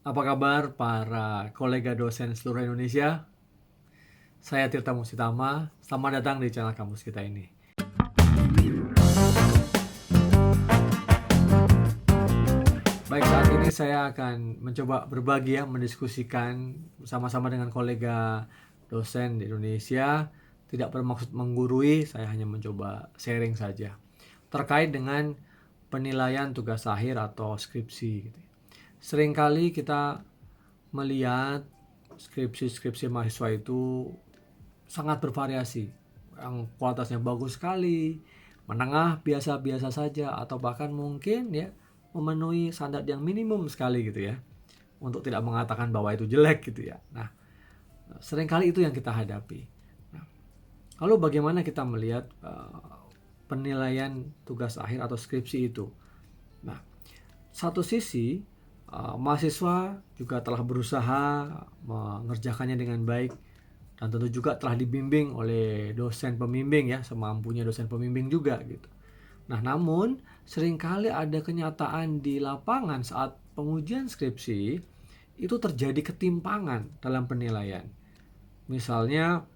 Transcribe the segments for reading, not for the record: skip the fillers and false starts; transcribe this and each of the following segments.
Apa kabar para kolega dosen seluruh Indonesia? Saya Tirta Musitama, selamat datang di channel kampus kita ini. Baik, saat ini saya akan mencoba berbagi mendiskusikan bersama-sama dengan kolega dosen di Indonesia. Tidak bermaksud menggurui, saya hanya mencoba sharing saja. Terkait dengan penilaian tugas akhir atau skripsi. Seringkali kita melihat skripsi-skripsi mahasiswa itu sangat bervariasi. Yang kualitasnya bagus sekali, menengah biasa-biasa saja, atau bahkan mungkin memenuhi standar yang minimum sekali gitu ya. Untuk tidak mengatakan bahwa itu jelek gitu ya. Nah, seringkali itu yang kita hadapi. Nah, lalu bagaimana kita melihat penilaian tugas akhir atau skripsi itu? Nah, satu sisi mahasiswa juga telah berusaha mengerjakannya dengan baik dan tentu juga telah dibimbing oleh dosen pembimbing ya, semampunya dosen pembimbing juga gitu. Nah, namun seringkali ada kenyataan di lapangan saat pengujian skripsi itu terjadi ketimpangan dalam penilaian. Misalnya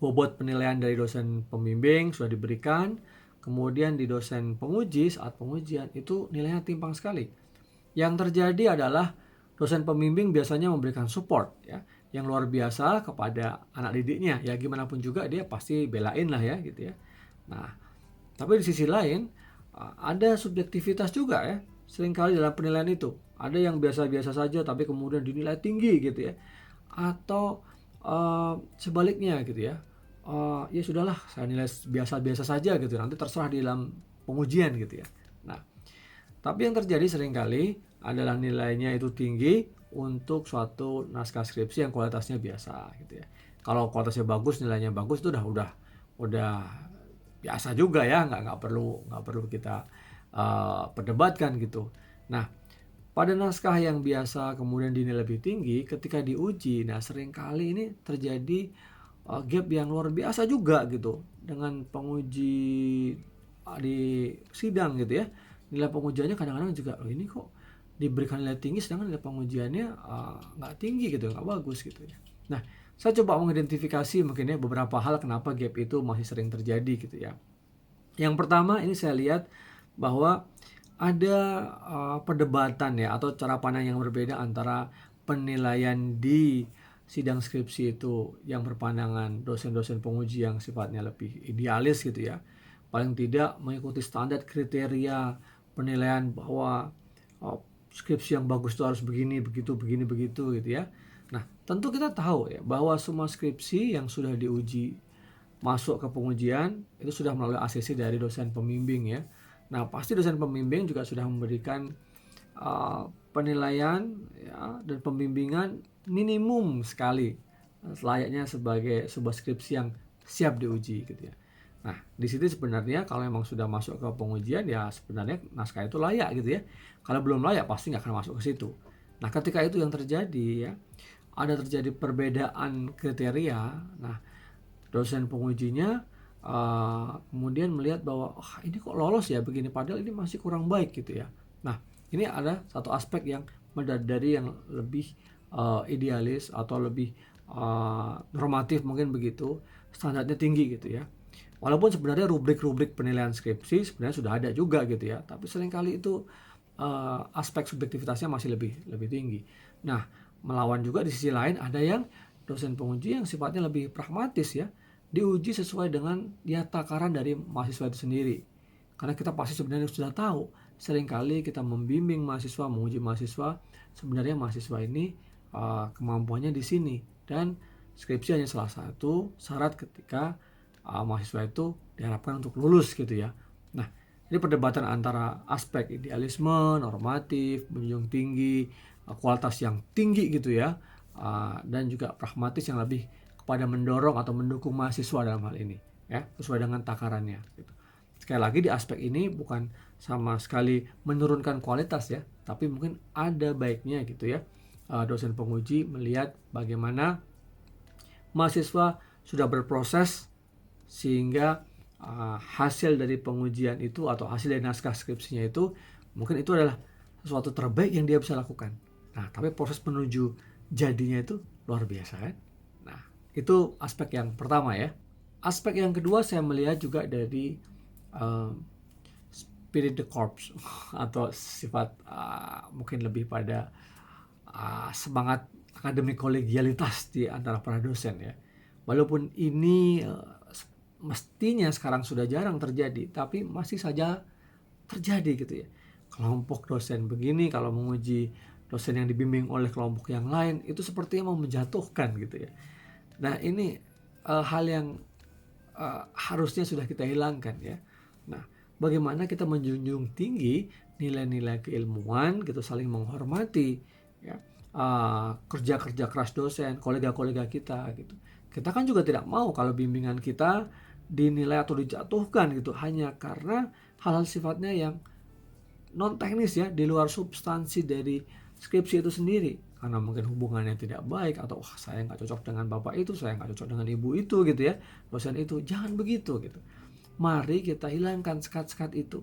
bobot penilaian dari dosen pembimbing sudah diberikan, kemudian di dosen penguji saat pengujian itu nilainya timpang sekali. Yang terjadi adalah dosen pembimbing biasanya memberikan support yang luar biasa kepada anak didiknya. Ya gimana pun juga dia pasti belain lah ya gitu ya. Nah, tapi di sisi lain ada subjektivitas juga ya. Seringkali dalam penilaian itu ada yang biasa-biasa saja tapi kemudian dinilai tinggi gitu ya. Atau sebaliknya gitu ya. Ya sudahlah, saya nilai biasa-biasa saja gitu. Nanti terserah di dalam pengujian gitu ya. Nah, tapi yang terjadi seringkali adalah nilainya itu tinggi untuk suatu naskah skripsi yang kualitasnya biasa gitu ya. Kalau kualitasnya bagus, nilainya bagus itu udah biasa juga ya, nggak perlu kita perdebatkan gitu. Nah, pada naskah yang biasa kemudian dinilai lebih tinggi ketika diuji, nah seringkali ini terjadi gap yang luar biasa juga gitu dengan penguji di sidang gitu ya. Nilai pengujiannya kadang-kadang juga ini kok diberikan nilai tinggi sedangkan nilai pengujiannya nggak tinggi gitu, nggak bagus gitu ya. Nah, saya coba mengidentifikasi mungkin ya beberapa hal kenapa gap itu masih sering terjadi gitu ya. Yang pertama ini saya lihat bahwa ada perdebatan ya atau cara pandang yang berbeda antara penilaian di sidang skripsi itu yang berpandangan dosen-dosen penguji yang sifatnya lebih idealis gitu ya. Paling tidak mengikuti standar kriteria penilaian bahwa skripsi yang bagus itu harus begini, begitu, begini, begitu gitu ya. Nah, tentu kita tahu ya bahwa semua skripsi yang sudah diuji masuk ke pengujian itu sudah melalui ACC dari dosen pembimbing ya. Nah, pasti dosen pembimbing juga sudah memberikan penilaian ya, dan pembimbingan minimum sekali selayaknya sebagai sebuah skripsi yang siap diuji gitu ya. Nah, di situ sebenarnya kalau memang sudah masuk ke pengujian ya sebenarnya naskah itu layak gitu ya. Kalau belum layak pasti nggak akan masuk ke situ. Nah, ketika itu yang terjadi ya, ada terjadi perbedaan kriteria. Nah, dosen pengujinya kemudian melihat bahwa ini kok lolos ya begini padahal ini masih kurang baik gitu ya. Nah, ini ada satu aspek yang dari yang lebih idealis atau lebih normatif mungkin begitu, standarnya tinggi gitu ya. Walaupun sebenarnya rubrik-rubrik penilaian skripsi sebenarnya sudah ada juga gitu ya, tapi seringkali itu aspek subjektivitasnya masih lebih tinggi. Nah, melawan juga di sisi lain ada yang dosen penguji yang sifatnya lebih pragmatis ya, diuji sesuai dengan takaran dari mahasiswa itu sendiri. Karena kita pasti sebenarnya sudah tahu, seringkali kita membimbing mahasiswa, menguji mahasiswa, sebenarnya mahasiswa ini kemampuannya di sini dan skripsi hanya salah satu syarat ketika mahasiswa itu diharapkan untuk lulus gitu ya. Nah, ini perdebatan antara aspek idealisme, normatif, menjunjung tinggi, kualitas yang tinggi gitu ya, dan juga pragmatis yang lebih kepada mendorong atau mendukung mahasiswa dalam hal ini ya, sesuai dengan takarannya gitu. Sekali lagi di aspek ini bukan sama sekali menurunkan kualitas ya, tapi mungkin ada baiknya gitu ya dosen penguji melihat bagaimana mahasiswa sudah berproses sehingga hasil dari pengujian itu atau hasil dari naskah skripsinya itu mungkin itu adalah sesuatu terbaik yang dia bisa lakukan. Nah, tapi proses menuju jadinya itu luar biasa kan. Nah, itu aspek yang pertama ya. Aspek yang kedua saya melihat juga dari spirit the corps atau sifat mungkin lebih pada semangat akademik kolegialitas di antara para dosen ya. Walaupun ini mestinya sekarang sudah jarang terjadi, tapi masih saja terjadi gitu ya. Kelompok dosen begini kalau menguji dosen yang dibimbing oleh kelompok yang lain itu sepertinya mau menjatuhkan gitu ya. Nah, ini hal yang harusnya sudah kita hilangkan ya. Nah, bagaimana kita menjunjung tinggi nilai-nilai keilmuan gitu, saling menghormati ya, kerja-kerja keras dosen, kolega-kolega kita gitu. Kita kan juga tidak mau kalau bimbingan kita dinilai atau dijatuhkan gitu hanya karena hal-hal sifatnya yang non teknis ya, di luar substansi dari skripsi itu sendiri, karena mungkin hubungannya tidak baik atau wah saya nggak cocok dengan bapak itu, saya nggak cocok dengan ibu itu gitu ya, dosen itu. Jangan begitu gitu. Mari kita hilangkan sekat-sekat itu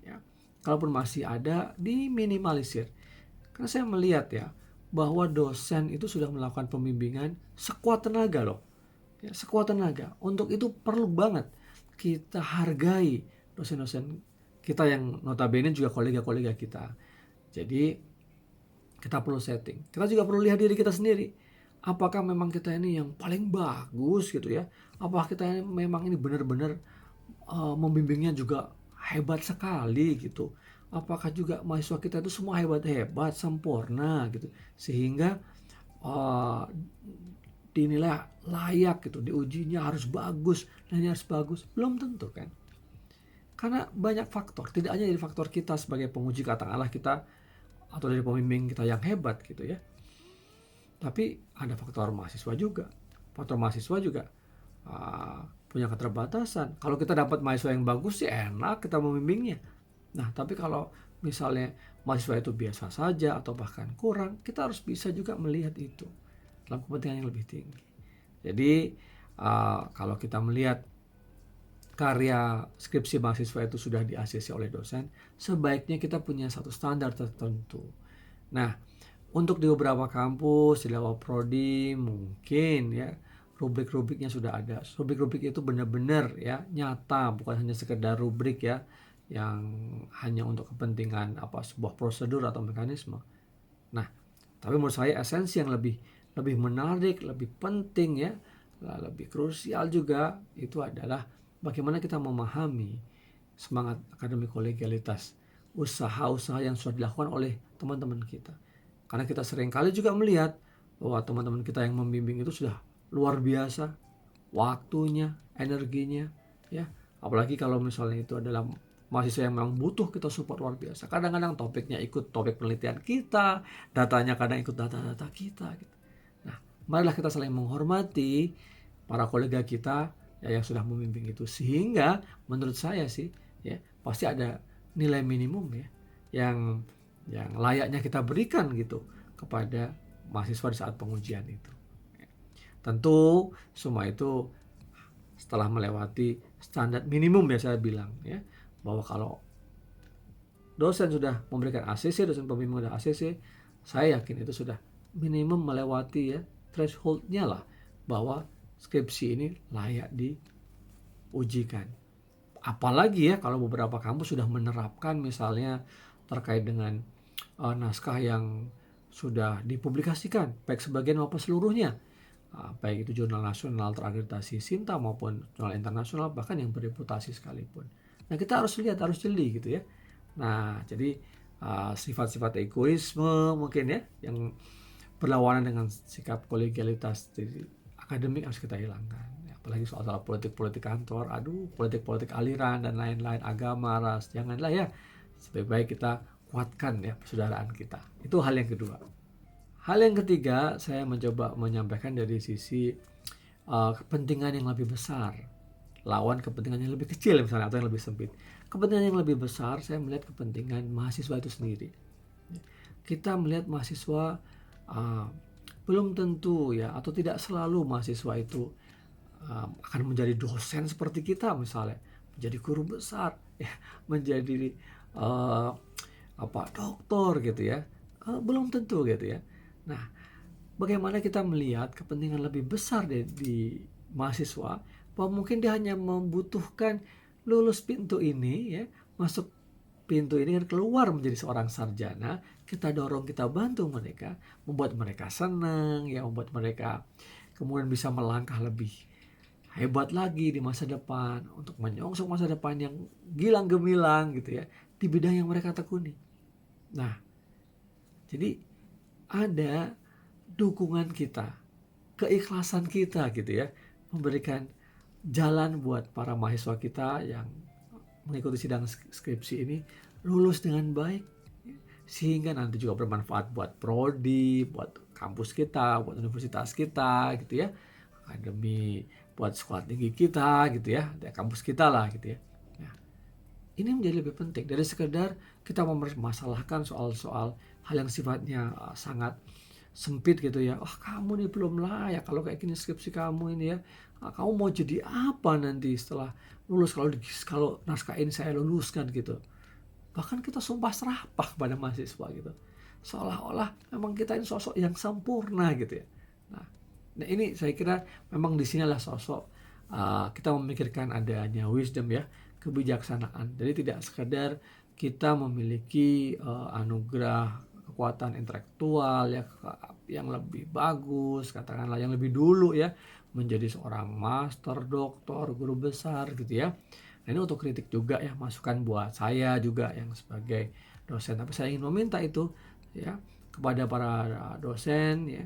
ya. Kalaupun masih ada, diminimalisir. Karena saya melihat ya bahwa dosen itu sudah melakukan pembimbingan sekuat tenaga loh ya, sekuat tenaga. Untuk itu perlu banget kita hargai dosen-dosen kita yang notabene juga kolega-kolega kita. Jadi kita perlu setting. Kita juga perlu lihat diri kita sendiri. Apakah memang kita ini yang paling bagus gitu ya? Apakah kita ini memang ini benar-benar membimbingnya juga hebat sekali gitu? Apakah juga mahasiswa kita itu semua hebat-hebat, sempurna gitu, sehingga uh, dinilai layak gitu, diujinya harus bagus, dan harus bagus? Belum tentu kan? Karena banyak faktor, tidak hanya dari faktor kita sebagai penguji katakanlah kita atau dari pembimbing kita yang hebat gitu ya. Tapi ada faktor mahasiswa juga. Faktor mahasiswa juga punya keterbatasan. Kalau kita dapat mahasiswa yang bagus sih enak kita membimbingnya. Nah, tapi kalau misalnya mahasiswa itu biasa saja atau bahkan kurang, kita harus bisa juga melihat itu dalam kepentingan yang lebih tinggi. Jadi kalau kita melihat karya skripsi mahasiswa itu sudah di-ACC oleh dosen, sebaiknya kita punya satu standar tertentu. Nah, untuk di beberapa kampus, di level prodi mungkin ya rubrik-rubriknya sudah ada. Rubrik-rubrik itu benar-benar ya nyata, bukan hanya sekedar rubrik ya yang hanya untuk kepentingan sebuah prosedur atau mekanisme. Nah, tapi menurut saya esensi yang lebih menarik, lebih penting ya, lebih krusial juga itu adalah bagaimana kita memahami semangat akademik kolegialitas, usaha-usaha yang sudah dilakukan oleh teman-teman kita. Karena kita seringkali juga melihat bahwa teman-teman kita yang membimbing itu sudah luar biasa waktunya, energinya ya. Apalagi kalau misalnya itu adalah mahasiswa yang memang butuh kita support luar biasa. Kadang-kadang topiknya ikut topik penelitian kita, datanya kadang ikut data-data kita gitu. Nah, marilah kita saling menghormati para kolega kita ya, yang sudah membimbing itu, sehingga menurut saya sih ya pasti ada nilai minimum ya yang layaknya kita berikan gitu kepada mahasiswa di saat pengujian itu. Tentu semua itu setelah melewati standar minimum ya, saya bilang ya bahwa kalau dosen sudah memberikan ACC, dosen pembimbing sudah ACC, saya yakin itu sudah minimum melewati ya thresholdnya lah bahwa skripsi ini layak diujikan. Apalagi ya kalau beberapa kampus sudah menerapkan misalnya terkait dengan naskah yang sudah dipublikasikan baik sebagian maupun seluruhnya, baik itu jurnal nasional terakreditasi Sinta maupun jurnal internasional bahkan yang bereputasi sekalipun. Nah, kita harus lihat, harus jeli gitu ya. Nah, jadi sifat-sifat egoisme mungkin ya yang berlawanan dengan sikap kolegialitas jadi akademik harus kita hilangkan. Apalagi soal politik-politik kantor, politik-politik aliran dan lain-lain, agama, ras, janganlah ya. Sebaik-baik kita kuatkan ya persaudaraan kita. Itu hal yang kedua. Hal yang ketiga, saya mencoba menyampaikan dari sisi kepentingan yang lebih besar lawan kepentingan yang lebih kecil misalnya atau yang lebih sempit. Kepentingan yang lebih besar, saya melihat kepentingan mahasiswa itu sendiri. Kita melihat mahasiswa belum tentu ya atau tidak selalu mahasiswa itu akan menjadi dosen seperti kita misalnya, menjadi guru besar ya, menjadi doktor gitu ya, Belum tentu gitu ya. Nah, bagaimana kita melihat kepentingan lebih besar di mahasiswa, bahwa mungkin dia hanya membutuhkan lulus pintu ini ya, masuk pintu ini dan keluar menjadi seorang sarjana. Kita dorong, kita bantu mereka, membuat mereka senang ya, membuat mereka kemudian bisa melangkah lebih hebat lagi di masa depan, untuk menyongsong masa depan yang gilang gemilang gitu ya, di bidang yang mereka tekuni. Nah, jadi ada dukungan kita, keikhlasan kita gitu ya, memberikan jalan buat para mahasiswa kita yang mengikuti sidang skripsi ini lulus dengan baik, sehingga nanti juga bermanfaat buat prodi, buat kampus kita, buat universitas kita gitu ya, akademi, buat sekolah tinggi kita gitu ya, kampus kita lah gitu ya. Nah, ini menjadi lebih penting dari sekedar kita mempermasalahkan soal-soal hal yang sifatnya sangat sempit gitu ya. Oh, kamu nih belum layak kalau kayak gini skripsi kamu ini ya. Kamu mau jadi apa nanti setelah lulus, kalau naskah ini saya luluskan gitu. Bahkan kita sumpah serapah pada mahasiswa gitu. Seolah-olah memang kita ini sosok yang sempurna gitu ya. Nah ini saya kira memang di sinilah sosok kita memikirkan adanya wisdom ya, kebijaksanaan. Jadi tidak sekedar kita memiliki anugerah kekuatan intelektual ya yang lebih bagus, katakanlah yang lebih dulu ya, menjadi seorang master, doktor, guru besar gitu ya. Nah, ini untuk kritik juga ya, masukan buat saya juga yang sebagai dosen. Tapi saya ingin meminta itu ya kepada para dosen ya,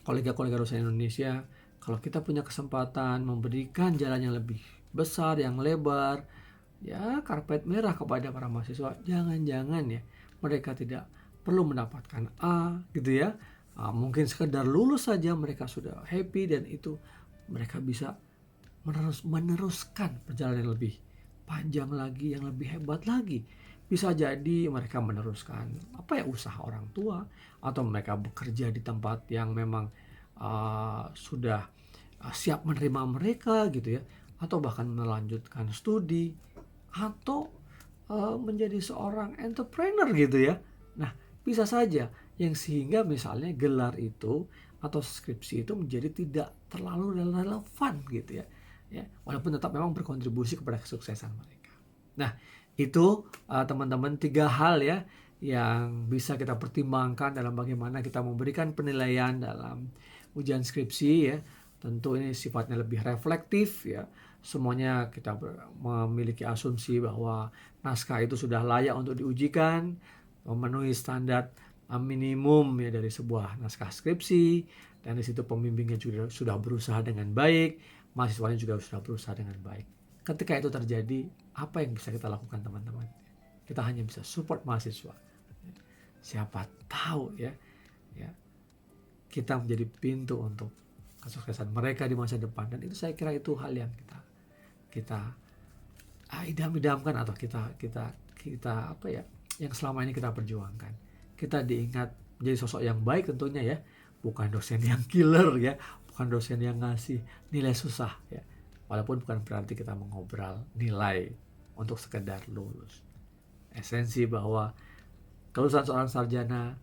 kolega-kolega dosen Indonesia, kalau kita punya kesempatan memberikan jalan yang lebih besar, yang lebar, ya karpet merah kepada para mahasiswa, jangan-jangan ya mereka tidak perlu mendapatkan A gitu ya, mungkin sekedar lulus saja mereka sudah happy, dan itu mereka bisa meneruskan perjalanan yang lebih panjang lagi, yang lebih hebat lagi. Bisa jadi mereka meneruskan usaha orang tua, atau mereka bekerja di tempat yang memang sudah siap menerima mereka gitu ya, atau bahkan melanjutkan studi, atau menjadi seorang entrepreneur gitu ya. Nah, bisa saja yang sehingga misalnya gelar itu atau skripsi itu menjadi tidak terlalu relevan gitu ya. Walaupun tetap memang berkontribusi kepada kesuksesan mereka. Nah, itu teman-teman 3 hal ya yang bisa kita pertimbangkan dalam bagaimana kita memberikan penilaian dalam ujian skripsi ya. Tentu ini sifatnya lebih reflektif ya. Semuanya kita memiliki asumsi bahwa naskah itu sudah layak untuk diujikan, memenuhi standar minimum ya dari sebuah naskah skripsi, dan di situ pembimbingnya juga sudah berusaha dengan baik, mahasiswanya juga sudah berusaha dengan baik. Ketika itu terjadi, apa yang bisa kita lakukan teman-teman? Kita hanya bisa support mahasiswa. Siapa tahu ya kita menjadi pintu untuk kesuksesan mereka di masa depan. Dan itu saya kira itu hal yang kita idam-idamkan, atau kita yang selama ini kita perjuangkan. Kita diingat menjadi sosok yang baik tentunya ya, bukan dosen yang killer ya, bukan dosen yang ngasih nilai susah ya. Walaupun bukan berarti kita mengobral nilai untuk sekedar lulus. Esensi bahwa kelulusan seorang sarjana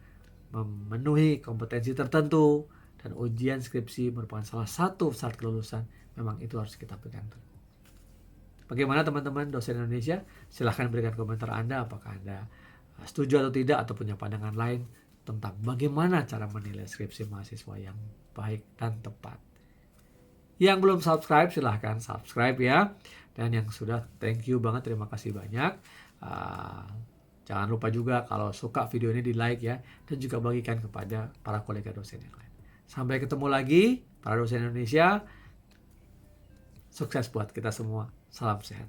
memenuhi kompetensi tertentu, dan ujian skripsi merupakan salah satu syarat kelulusan, memang itu harus kita pegang teguh. Bagaimana teman-teman dosen Indonesia? Silahkan berikan komentar Anda, apakah Anda setuju atau tidak, atau punya pandangan lain tentang bagaimana cara menilai skripsi mahasiswa yang baik dan tepat. Yang belum subscribe silahkan subscribe ya, dan yang sudah, thank you banget, terima kasih banyak. Jangan lupa juga kalau suka video ini di like ya, dan juga bagikan kepada para kolega dosen yang lain. Sampai ketemu lagi para dosen Indonesia. Sukses buat kita semua. Salam sehat.